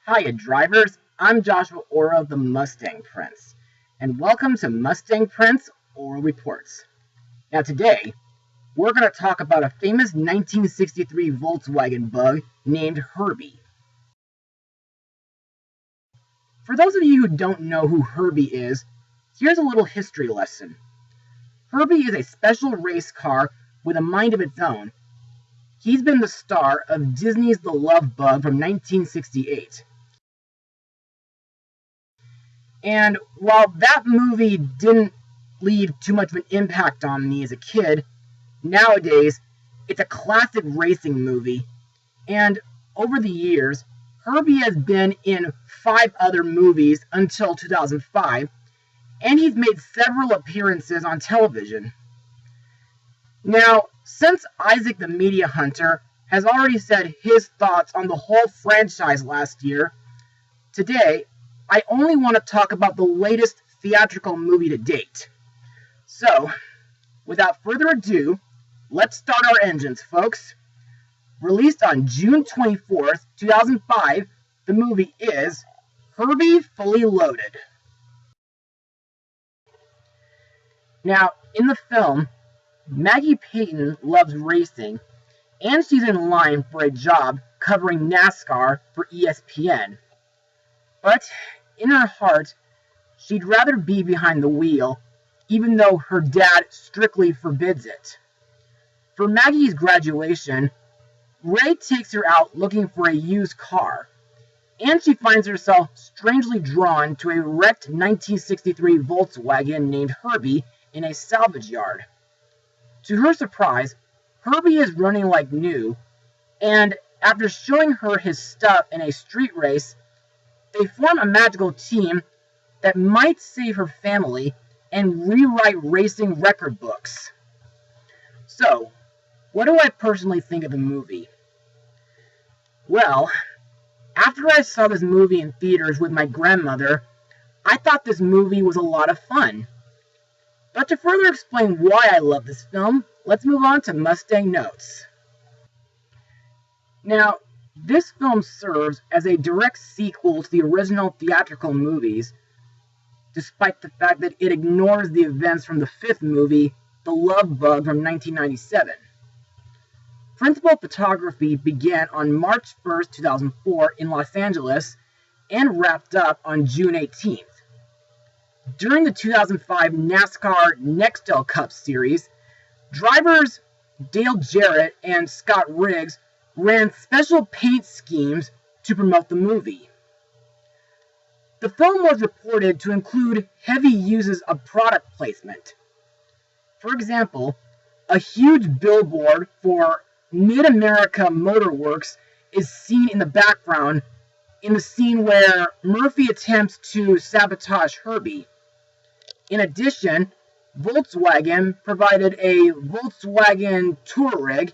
Hiya drivers, I'm Joshua Orro, the Mustang Prince, and welcome to Mustang Prince Orro Reports. Now today, we're going to talk about a famous 1963 Volkswagen bug named Herbie. For those of you who don't know who Herbie is, here's a little history lesson. Herbie is a special race car with a mind of its own. He's been the star of Disney's The Love Bug from 1968. And while that movie didn't leave too much of an impact on me as a kid, nowadays it's a classic racing movie. And over the years, Herbie has been in 5 other movies until 2005, and he's made several appearances on television. Now, since Isaac the Media Hunter has already said his thoughts on the whole franchise last year, today I only want to talk about the latest theatrical movie to date. So, without further ado, let's start our engines, folks. Released on June 24th, 2005, the movie is Herbie Fully Loaded. Now, in the film, Maggie Payton loves racing, and she's in line for a job covering NASCAR for ESPN. But in her heart, she'd rather be behind the wheel, even though her dad strictly forbids it. For Maggie's graduation, Ray takes her out looking for a used car, and she finds herself strangely drawn to a wrecked 1963 Volkswagen named Herbie in a salvage yard. To her surprise, Herbie is running like new, and after showing her his stuff in a street race, they form a magical team that might save her family and rewrite racing record books. So, what do I personally think of the movie? Well, after I saw this movie in theaters with my grandmother, I thought this movie was a lot of fun. But to further explain why I love this film, let's move on to Mustang Notes. Now, this film serves as a direct sequel to the original theatrical movies, despite the fact that it ignores the events from the 5th movie, The Love Bug from 1997. Principal photography began on March 1st, 2004 in Los Angeles and wrapped up on June 18th. During the 2005 NASCAR Nextel Cup Series, drivers Dale Jarrett and Scott Riggs ran special paint schemes to promote the movie. The film was reported to include heavy uses of product placement. For example, a huge billboard for Mid-America Motor Works is seen in the background in the scene where Murphy attempts to sabotage Herbie. In addition, Volkswagen provided a Volkswagen Touareg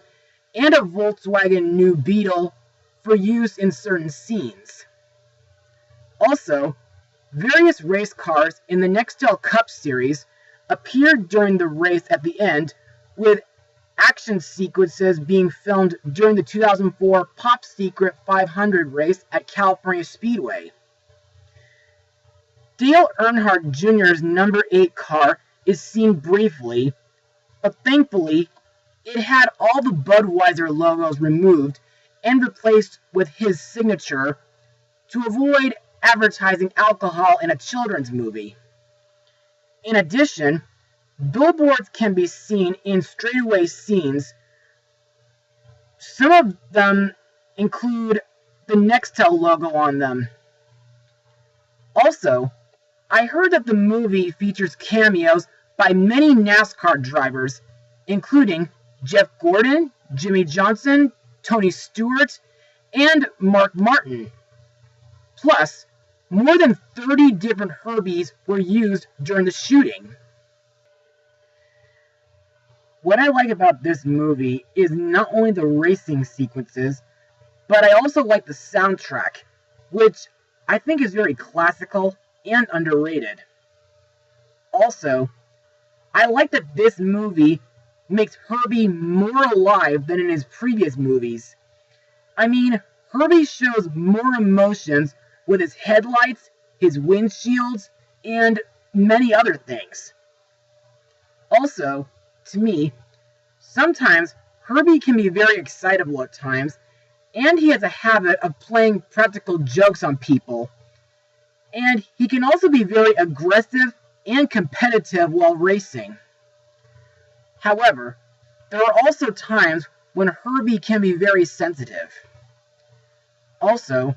and a Volkswagen new Beetle for use in certain scenes. Also, various race cars in the Nextel Cup Series appeared during the race at the end, with action sequences being filmed during the 2004 Pop Secret 500 race at California Speedway. Dale Earnhardt Jr.'s number 8 car is seen briefly, but thankfully, it had all the Budweiser logos removed and replaced with his signature to avoid advertising alcohol in a children's movie. In addition, billboards can be seen in straightaway scenes. Some of them include the Nextel logo on them. Also, I heard that the movie features cameos by many NASCAR drivers, including Jeff Gordon, Jimmy Johnson, Tony Stewart, and Mark Martin. Plus, more than 30 different Herbies were used during the shooting. What I like about this movie is not only the racing sequences, but I also like the soundtrack, which I think is very classical and underrated. Also, I like that this movie makes Herbie more alive than in his previous movies. I mean, Herbie shows more emotions with his headlights, his windshields, and many other things. Also, to me, sometimes Herbie can be very excitable at times, and he has a habit of playing practical jokes on people. And he can also be very aggressive and competitive while racing. However, there are also times when Herbie can be very sensitive. Also,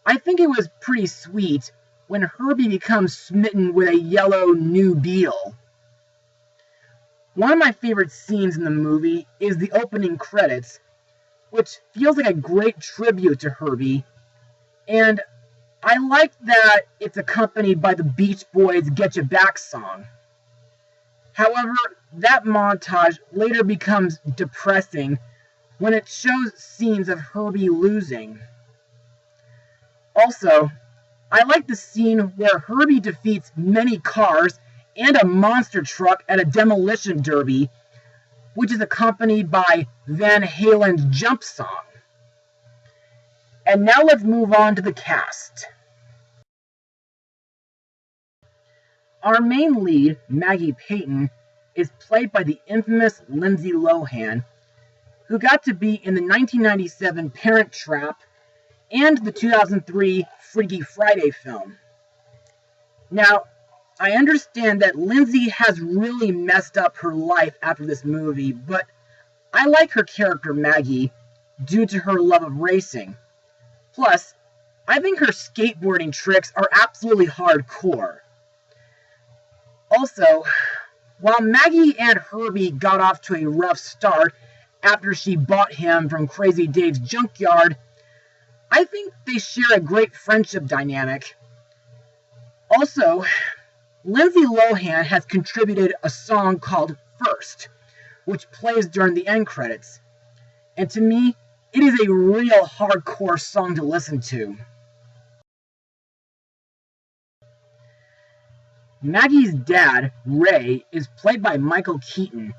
I think it was pretty sweet when Herbie becomes smitten with a yellow new Beetle. One of my favorite scenes in the movie is the opening credits, which feels like a great tribute to Herbie, and I like that it's accompanied by the Beach Boys' Get Ya Back song. However, that montage later becomes depressing when it shows scenes of Herbie losing. Also, I like the scene where Herbie defeats many cars and a monster truck at a demolition derby, which is accompanied by Van Halen's Jump Song. And now let's move on to the cast. Our main lead, Maggie Payton, is played by the infamous Lindsay Lohan, who got to be in the 1997 Parent Trap and the 2003 Freaky Friday film. Now, I understand that Lindsay has really messed up her life after this movie, but I like her character Maggie due to her love of racing. Plus, I think her skateboarding tricks are absolutely hardcore. Also, while Maggie and Herbie got off to a rough start after she bought him from Crazy Dave's junkyard, I think they share a great friendship dynamic. Also, Lindsay Lohan has contributed a song called First, which plays during the end credits. And to me, it is a real hardcore song to listen to. Maggie's dad, Ray, is played by Michael Keaton,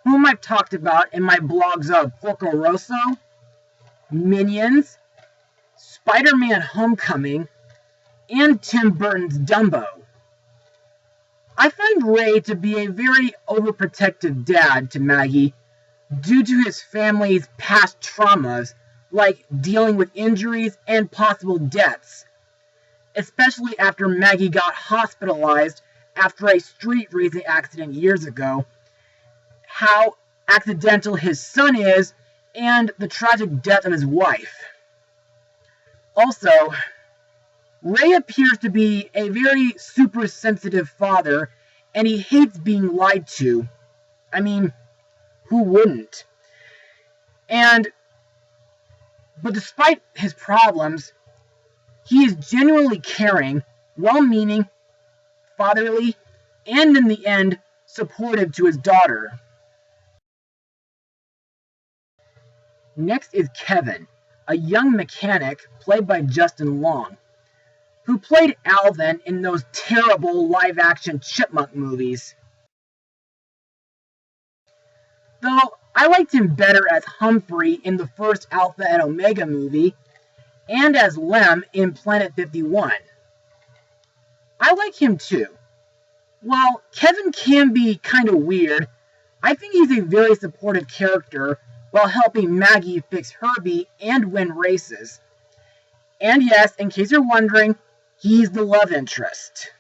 whom I've talked about in my blogs of Porco Rosso, Minions, Spider-Man Homecoming, and Tim Burton's Dumbo. I find Ray to be a very overprotective dad to Maggie due to his family's past traumas, like dealing with injuries and possible deaths, especially after Maggie got hospitalized after a street racing accident years ago, how accidental his son is, and the tragic death of his wife. Also, Ray appears to be a very super sensitive father, and he hates being lied to. I mean, who wouldn't? But despite his problems, he is genuinely caring, well-meaning, fatherly, and in the end, supportive to his daughter. Next is Kevin, a young mechanic played by Justin Long, who played Alvin in those terrible live-action Chipmunk movies. Though I liked him better as Humphrey in the first Alpha and Omega movie, and as Lem in Planet 51. I like him too. While Kevin can be kind of weird, I think he's a very supportive character while helping Maggie fix Herbie and win races. And yes, in case you're wondering, he's the love interest.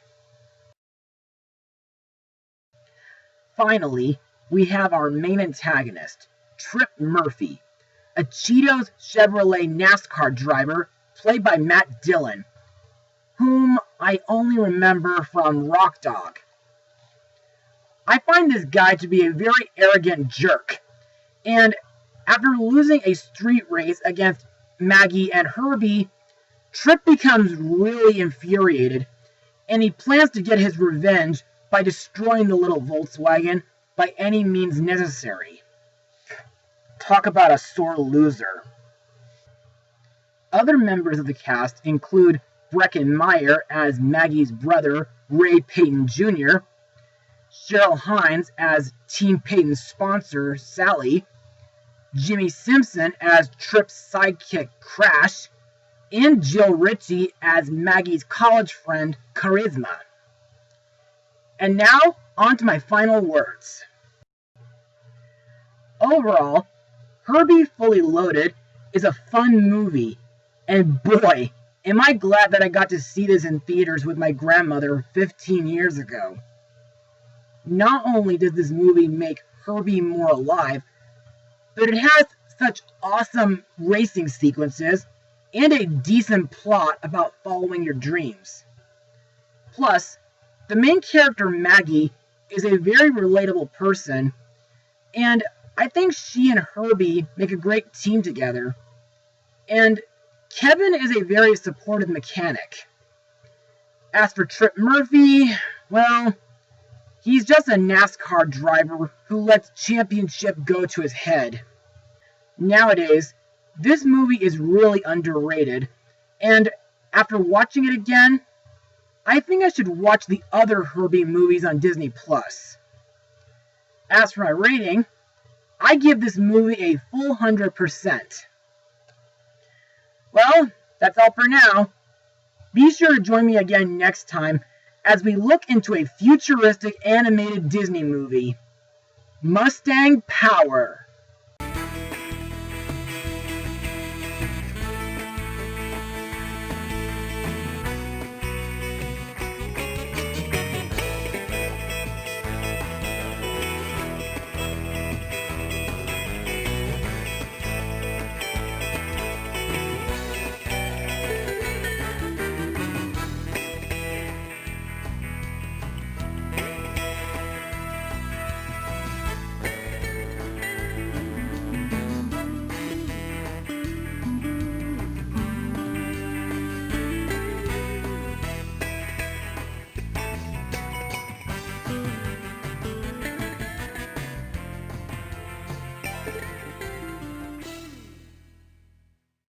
Finally, we have our main antagonist, Tripp Murphy, a Cheetos Chevrolet NASCAR driver played by Matt Dillon, whom I only remember from Rock Dog. I find this guy to be a very arrogant jerk, and after losing a street race against Maggie and Herbie, Tripp becomes really infuriated, and he plans to get his revenge by destroying the little Volkswagen by any means necessary. Talk about a sore loser. Other members of the cast include Breckin Meyer as Maggie's brother, Ray Payton Jr., Cheryl Hines as Team Payton's sponsor, Sally, Jimmy Simpson as Tripp's sidekick, Crash, and Jill Ritchie as Maggie's college friend, Charisma. And now, on to my final words. Overall, Herbie Fully Loaded is a fun movie, and boy, am I glad that I got to see this in theaters with my grandmother 15 years ago. Not only does this movie make Herbie more alive, but it has such awesome racing sequences and a decent plot about following your dreams. Plus, the main character Maggie is a very relatable person, and I think she and Herbie make a great team together. And Kevin is a very supportive mechanic. As for Tripp Murphy, well, he's just a NASCAR driver who lets championship go to his head. Nowadays, this movie is really underrated, and after watching it again, I think I should watch the other Herbie movies on Disney+. As for my rating, I give this movie a full 100%. Well, that's all for now. Be sure to join me again next time as we look into a futuristic animated Disney movie, Mustang Power.